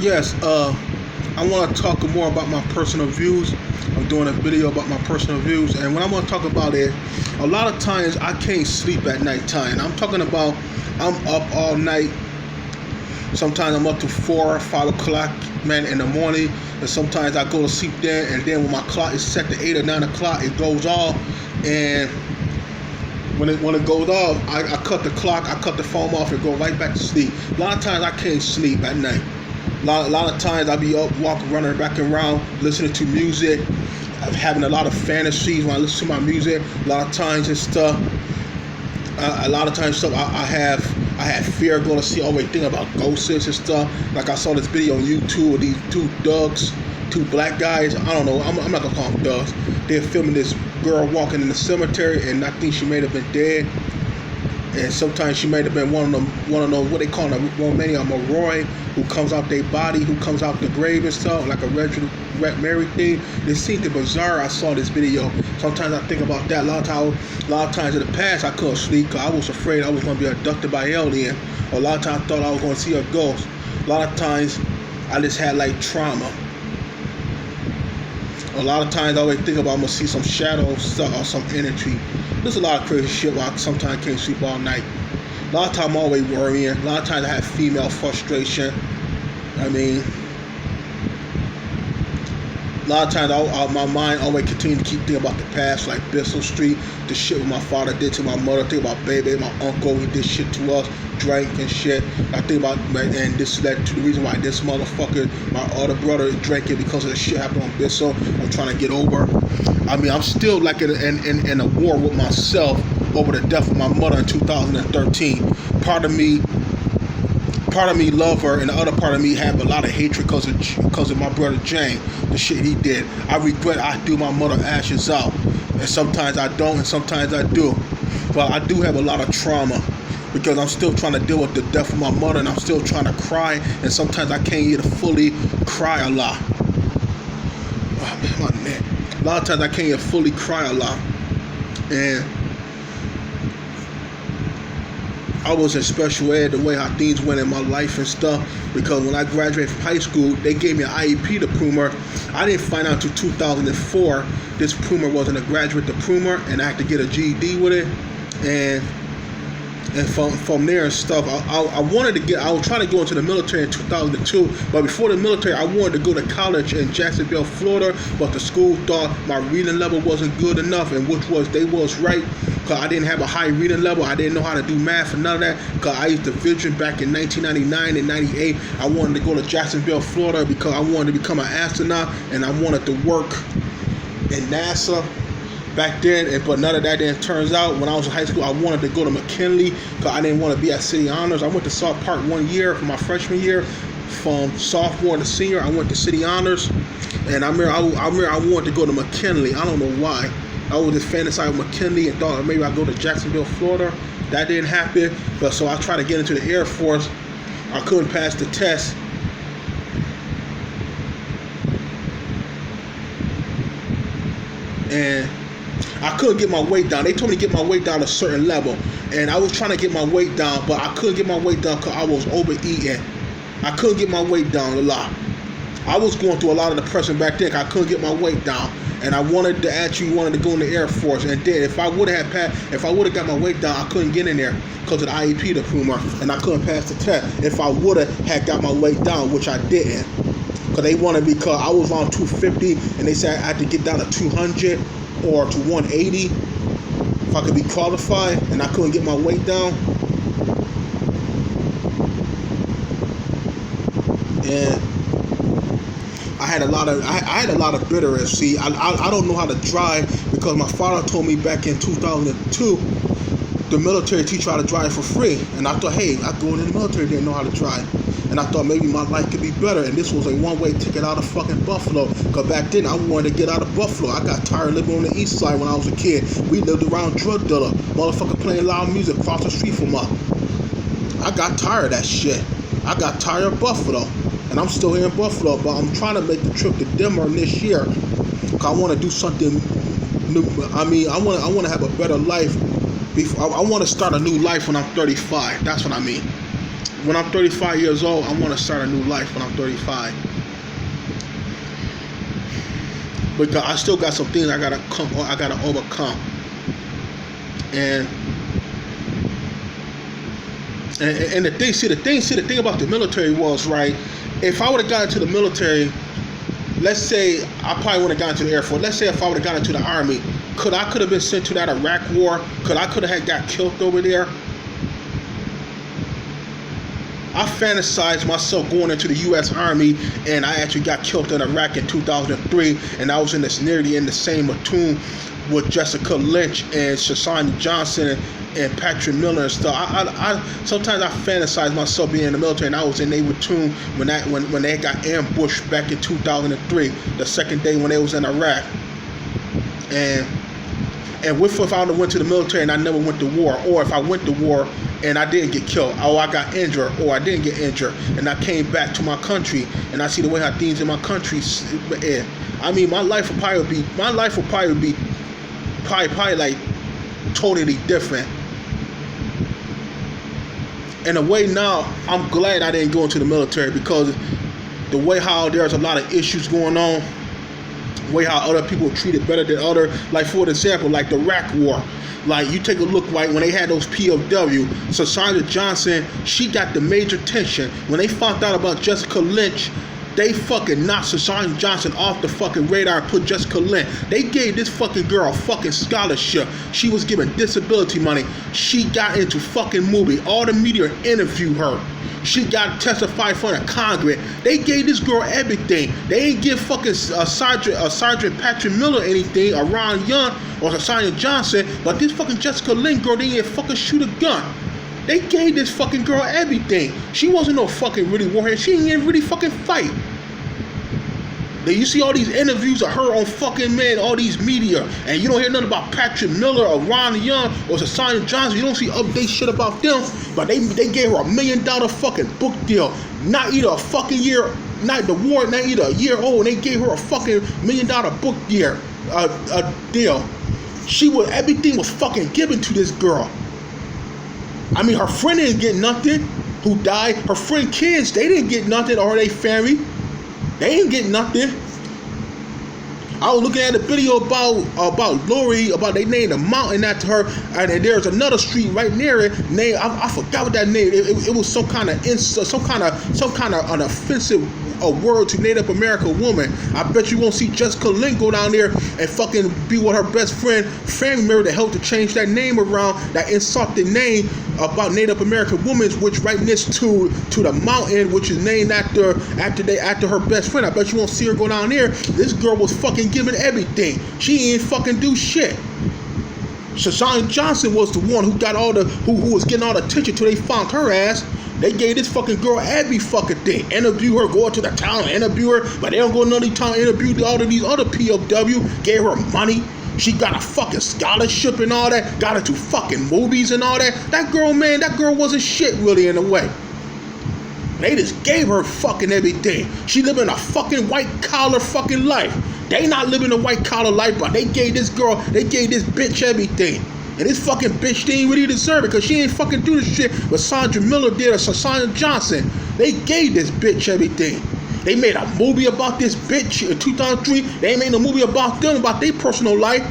Yes, I want to talk more about my personal views. I'm doing a video about my personal views, and what I want to talk about is a lot of times I can't sleep at nighttime. I'm talking about I'm up all night. Sometimes I'm up to 4 or 5 o'clock, man, in the morning, and sometimes I go to sleep there, and then when my clock is set to 8 or 9 o'clock, it goes off, and when it goes off, I cut the clock, I cut the phone off, and go right back to sleep. A lot of times I can't sleep at night. A lot of times I be up, walking, running back around, listening to music, having a lot of fantasies when I listen to my music. A lot of times and stuff. I have fear going to see all the thing about ghosts and stuff. Like I saw this video on YouTube of these two thugs, two black guys. I don't know. I'm not gonna call them thugs. They're filming this girl walking in the cemetery, and I think she may have been dead. And sometimes she might have been one of them, what they call a Romania Moroi, who comes out their body, who comes out the grave and stuff, like a Red Mary thing. It seemed bizarre. I saw this video. Sometimes I think about that. A lot of times in the past I couldn't sleep because I was afraid I was going to be abducted by alien. Or a lot of times I thought I was going to see a ghost. A lot of times I just had like trauma. A lot of times I always think about I'm going to see some shadow or some energy. There's a lot of crazy shit where I sometimes can't sleep all night. A lot of times I'm always worrying. A lot of times I have female frustration. I mean, a lot of times my mind always continues to keep thinking about the past, like Bissell Street, the shit what my father did to my mother. Think about baby, my uncle, he did shit to us, drank and shit. I think about, and this led to the reason why this motherfucker, my other brother, drank it because of the shit happened on Bissell. I'm trying to get over. I mean, I'm still like in a war with myself over the death of my mother in 2013. Part of me love her, and the other part of me have a lot of hatred because of my brother Jane, the shit he did. I regret I threw my mother ashes out, and sometimes I don't, and sometimes I do. But I do have a lot of trauma because I'm still trying to deal with the death of my mother, and I'm still trying to cry, and sometimes I can't even fully cry a lot. Oh, man, my neck. A lot of times I can't even fully cry a lot, and I was in special ed the way how things went in my life and stuff, because when I graduated from high school, they gave me an IEP diploma. I didn't find out until 2004 this diploma wasn't a graduate diploma, and I had to get a GED with it, and from there and stuff, I was trying to go into the military in 2002, but before the military, I wanted to go to college in Jacksonville, Florida, but the school thought my reading level wasn't good enough, and they was right, because I didn't have a high reading level. I didn't know how to do math and none of that, because I used to vision back in 1999 and 98. I wanted to go to Jacksonville, Florida, because I wanted to become an astronaut, and I wanted to work in NASA back then, but none of that then turns out. When I was in high school, I wanted to go to McKinley because I didn't want to be at City Honors. I went to South Park 1 year for my freshman year. From sophomore to senior, I went to City Honors, and I wanted to go to McKinley. I don't know why. I was just fantasizing with McKinley and thought maybe I'd go to Jacksonville, Florida. That didn't happen, but so I tried to get into the Air Force. I couldn't pass the test. And I couldn't get my weight down. They told me to get my weight down a certain level, and I was trying to get my weight down, but I couldn't get my weight down because I was overeating. I couldn't get my weight down a lot. I was going through a lot of depression back then. I couldn't get my weight down, and I wanted to go in the Air Force. And then if I would have got my weight down, I couldn't get in there because of the IEP diploma, and I couldn't pass the test. If I would have had got my weight down, which I didn't, because they wanted me, because I was on 250, and they said I had to get down to 200 or to 180 if I could be qualified, and I couldn't get my weight down. And I had a lot of bitterness. See, I don't know how to drive because my father told me back in 2002 the military teach you how to drive for free, and I thought, hey, I go into the military, didn't know how to drive. And I thought maybe my life could be better, and this was a one-way ticket out of fucking Buffalo, because back then I wanted to get out of Buffalo. I got tired of living on the east side when I was a kid. We lived around drug dealer, motherfucker playing loud music across the street from us. I got tired of that shit. I got tired of Buffalo, and I'm still here in Buffalo, but I'm trying to make the trip to Denver this year, because I want to do something new. I mean, I want to have a better life. I want to start a new life when I'm 35. That's what I mean. when I'm 35 years old, I want to start a new life when I'm 35. Because I still got some things I gotta overcome. And the thing about the military was, right, if I would have gotten into the military, let's say I probably would have gotten into the Air Force. Let's say if I would have gotten into the Army, could have been sent to that Iraq war? Could have got killed over there? I fantasized myself going into the U.S. Army, and I actually got killed in Iraq in 2003, and I was nearly in the same platoon with Jessica Lynch and Shasani Johnson and Patrick Miller and stuff. I sometimes I fantasize myself being in the military, and I was in a platoon when they got ambushed back in 2003, the second day when they was in Iraq. And if I would have went to the military and I never went to war, or if I went to war and I didn't get killed, or I got injured, or I didn't get injured, and I came back to my country and I see the way how things in my country, I mean, my life would probably be like totally different. In a way now, I'm glad I didn't go into the military, because the way how there's a lot of issues going on, the way how other people are treated better than other, like for example, like the Iraq war. Like, you take a look, right, when they had those POW, Shasani Johnson, she got the major attention. When they found out about Jessica Lynch, they fucking knocked Shasani Johnson off the fucking radar and put Jessica Lynch. They gave this fucking girl a fucking scholarship. She was given disability money. She got into fucking movie. All the media interviewed her. She got testified in front of Congress. They gave this girl everything. They ain't give fucking Sergeant Patrick Miller anything, or Ron Young, or Shasani Johnson, but this fucking Jessica Lynch girl, they didn't fucking shoot a gun. They gave this fucking girl everything. She wasn't no fucking really warhead. She didn't even really fucking fight. You see all these interviews of her on fucking, man, all these media, and you don't hear nothing about Patrick Miller or Ron Young or Shasani Johnson. You don't see update shit about them, but they gave her $1 million fucking book deal. Not either a fucking year, not the war, not either a year old, and they gave her a fucking $1 million book deal. Everything was fucking given to this girl. I mean, her friend didn't get nothing, who died. Her friend kids, they didn't get nothing, or they family. They ain't get nothing. I was looking at a video about Lori, about they named a mountain after her, and there's another street right near it. Name I forgot what that name. It was some kind of an offensive word to Native American woman. I bet you won't see Jessica Lynch go down there and fucking be with her best friend, family member, to help to change that name around, that insulting name about Native American women, which right next to the mountain, which is named after her best friend. I bet you won't see her go down there. This girl was fucking given everything. She ain't fucking do shit. Shasani Johnson was the one who got who was getting all the attention till they found her ass. They gave this fucking girl every fucking thing. Interview her, go to the town, interview her, but they don't go to another town, interview all of these other POW, gave her money. She got a fucking scholarship and all that, got into fucking movies and all that. That girl wasn't shit really in a way. They just gave her fucking everything. She living a fucking white collar fucking life. They not living a white collar life, but they gave this bitch everything. And this fucking bitch didn't really deserve it, because she ain't fucking do this shit what Sandra Miller did or Shasani Johnson. They gave this bitch everything. They made a movie about this bitch in 2003. They ain't made a movie about them, about their personal life.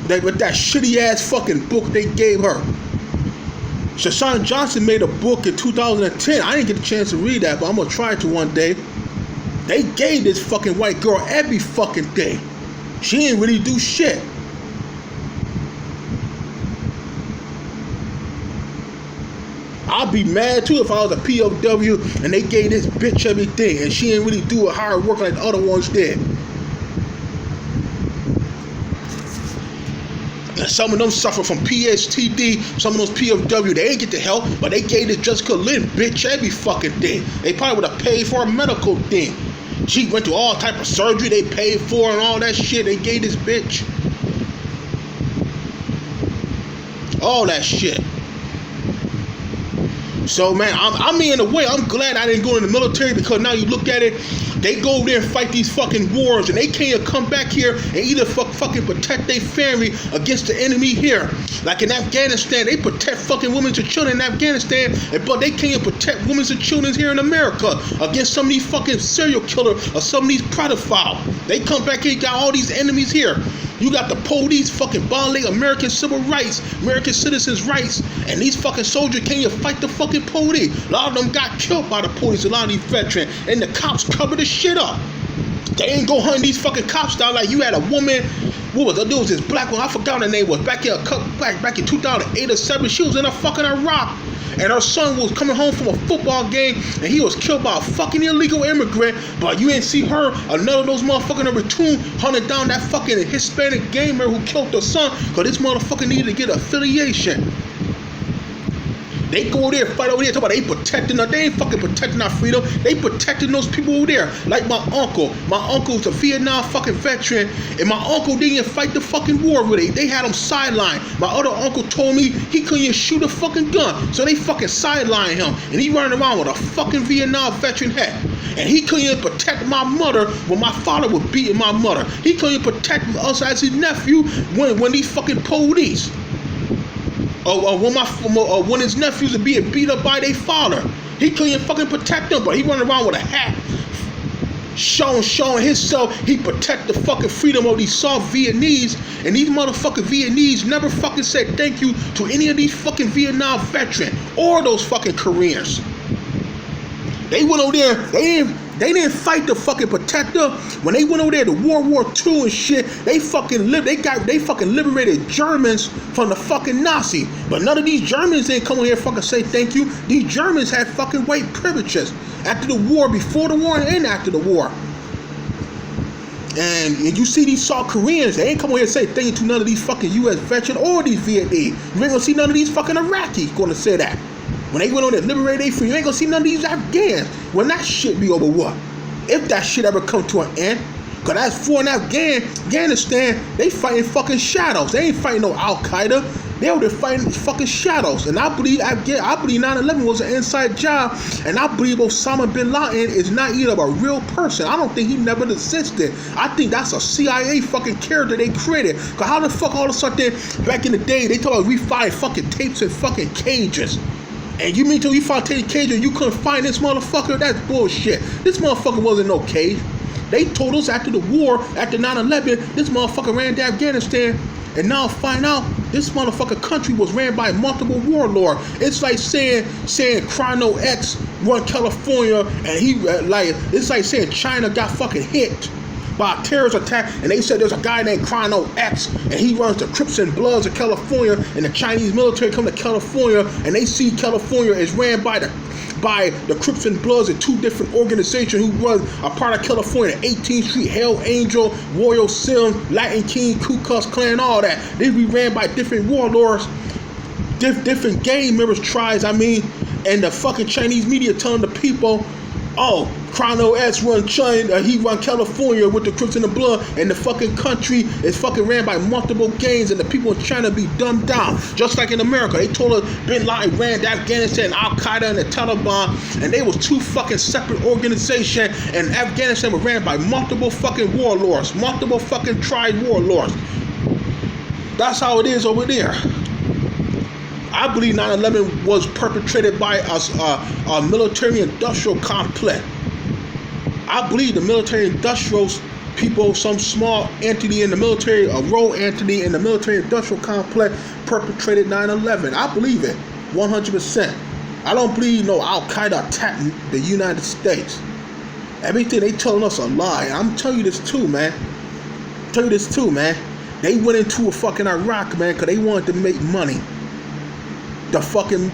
With that shitty ass fucking book they gave her. Shasani Johnson made a book in 2010. I didn't get a chance to read that, but I'm gonna try to one day. They gave this fucking white girl every fucking thing. She didn't really do shit. I'd be mad too if I was a POW and they gave this bitch everything and she didn't really do a hard work like the other ones did. And some of them suffer from PSTD, some of those POW, they ain't get the help, but they gave this Jessica Lynch bitch every fucking thing. They probably would have paid for a medical thing. She went through all type of surgery they paid for and all that shit. They gave this bitch all that shit. So man, I mean, in a way, I'm glad I didn't go in the military, because now you look at it, they go there and fight these fucking wars, and they can't come back here and either fucking protect their family against the enemy here. Like in Afghanistan, they protect fucking women and children in Afghanistan, but they can't protect women and children here in America against some of these fucking serial killers or some of these pedophiles. They come back here, got all these enemies here. You got the police fucking violate American civil rights, American citizens' rights, and these fucking soldiers can't even fight the fucking police. A lot of them got killed by the police, a lot of these veterans, and the cops covered the shit up. They ain't go hunting these fucking cops down. Like you had a woman, there was this black one, I forgot her name was, back in 2008 or 7, she was in a fucking Iraq. And her son was coming home from a football game, and he was killed by a fucking illegal immigrant. But you didn't see her, another of those motherfucking number 2, hunting down that fucking Hispanic gamer who killed her son, because this motherfucker needed to get affiliation. They go there, fight over there, talk about they protecting us. They ain't fucking protecting our freedom. They protecting those people over there. Like my uncle. My uncle's a Vietnam fucking veteran, and my uncle didn't even fight the fucking war with it. They had him sidelined. My other uncle told me he couldn't even shoot a fucking gun, so they fucking sidelined him, and he running around with a fucking Vietnam veteran hat. And he couldn't even protect my mother when my father was beating my mother. He couldn't even protect us as his nephew when these fucking police. When his nephews are being beat up by their father, he couldn't even fucking protect them, but he running around with a hat, showing himself he protect the fucking freedom of these soft Vietnamese, and these motherfucking Vietnamese never fucking said thank you to any of these fucking Vietnam veterans or those fucking Koreans. They went over there, they didn't fight to fucking protect them. When they went over there to World War II and shit, they fucking liberated Germans from the fucking Nazi. But none of these Germans didn't come over here and fucking say thank you. These Germans had fucking white privileges after the war, before the war, and after the war. And you see these South Koreans, they ain't come over here and say thank you to none of these fucking US veterans or these Vietnamese. You ain't gonna see none of these fucking Iraqis gonna say that. When they went on there to liberate their freedom, you ain't gonna see none of these Afghans. When that shit be over, what? If that shit ever come to an end. Cause as for in Afghanistan, they fighting fucking shadows. They ain't fighting no Al-Qaeda. They were there fighting fucking shadows. And I believe 9/11 was an inside job. And I believe Osama bin Laden is not even a real person. I don't think he never existed. I think that's a CIA fucking character they created. Cause how the fuck all of a sudden, back in the day, they talk about we find fucking tapes in fucking cages. And you mean till you found Teddy Cage and you couldn't find this motherfucker? That's bullshit. This motherfucker wasn't no cage. They told us after the war, after 9/11, this motherfucker ran to Afghanistan. And now find out this motherfucker country was ran by multiple warlords. It's like saying Chrono X run California, and it's like saying China got fucking hit by a terrorist attack, and they said there's a guy named Chrono X, and he runs the Crips and Bloods of California, and the Chinese military come to California, and they see California is ran by the Crips and Bloods and 2 different organizations who run a part of California, 18th Street, Hell Angel, Royal Sims, Latin King, Ku Klux Klan, all that. They be ran by different warlords, different gang members, tribes, and the fucking Chinese media telling the people, oh, Chrono S run China, he run California with the Crips and the Blood, and the fucking country is fucking ran by multiple gangs, and the people in China be dumbed down. Just like in America, they told us Bin Laden ran to Afghanistan, Al-Qaeda, and the Taliban, and they was 2 fucking separate organizations, and Afghanistan was ran by multiple fucking warlords, multiple fucking tribe warlords. That's how it is over there. I believe 9/11 was perpetrated by a military-industrial complex. I believe the military-industrial people, some small entity in the military, a rogue entity in the military-industrial complex, perpetrated 9/11. I believe it, 100%. I don't believe no Al-Qaeda attacked the United States. Everything they telling us a lie. I'm telling you this too, man. They went into a fucking Iraq, man, because they wanted to make money. The fucking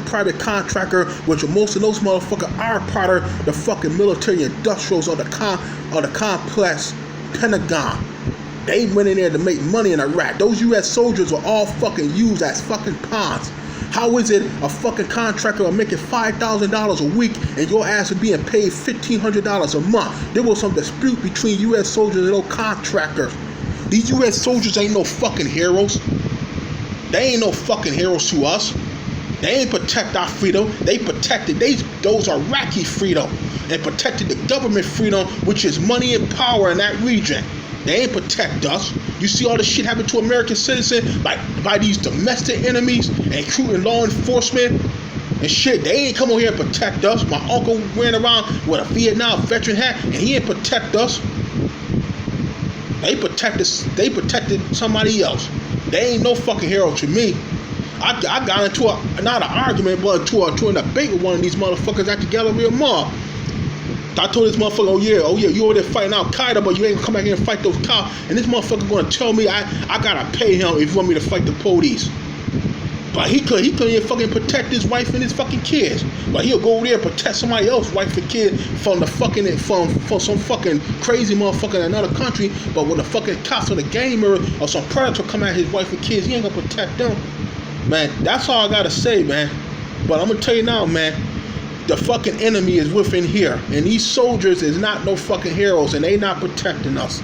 private contractor, which most of those motherfuckers are part of the fucking military industrials of the complex Pentagon. They went in there to make money in Iraq. Those U.S. soldiers were all fucking used as fucking pawns. How is it a fucking contractor making $5,000 a week and your ass is being paid $1,500 a month? There was some dispute between U.S. soldiers and those contractors. These U.S. soldiers ain't no fucking heroes. They ain't no fucking heroes to us. They ain't protect our freedom. They protected those Iraqi freedom and protected the government freedom, which is money and power in that region. They ain't protect us. You see all the shit happen to American citizens by these domestic enemies, including law enforcement and shit. They ain't come over here and protect us. My uncle ran around with a Vietnam veteran hat, and he ain't protect us. They protected somebody else. They ain't no fucking hero to me. I got into not an argument, but into a debate with one of these motherfuckers at the Galleria Mall. I told this motherfucker, oh yeah, you over there fighting Al Qaeda, but you ain't gonna come back here and fight those cops. And this motherfucker gonna tell me I gotta pay him if you want me to fight the police. But he couldn't even fucking protect his wife and his fucking kids. But he'll go over there and protect somebody else's wife and kid from some fucking crazy motherfucker in another country. But when the fucking cops or the gamer or some predator come at his wife and kids, he ain't gonna protect them. Man, that's all I gotta say, man. But I'm gonna tell you now, man, the fucking enemy is within here. And these soldiers is not no fucking heroes, and they not protecting us.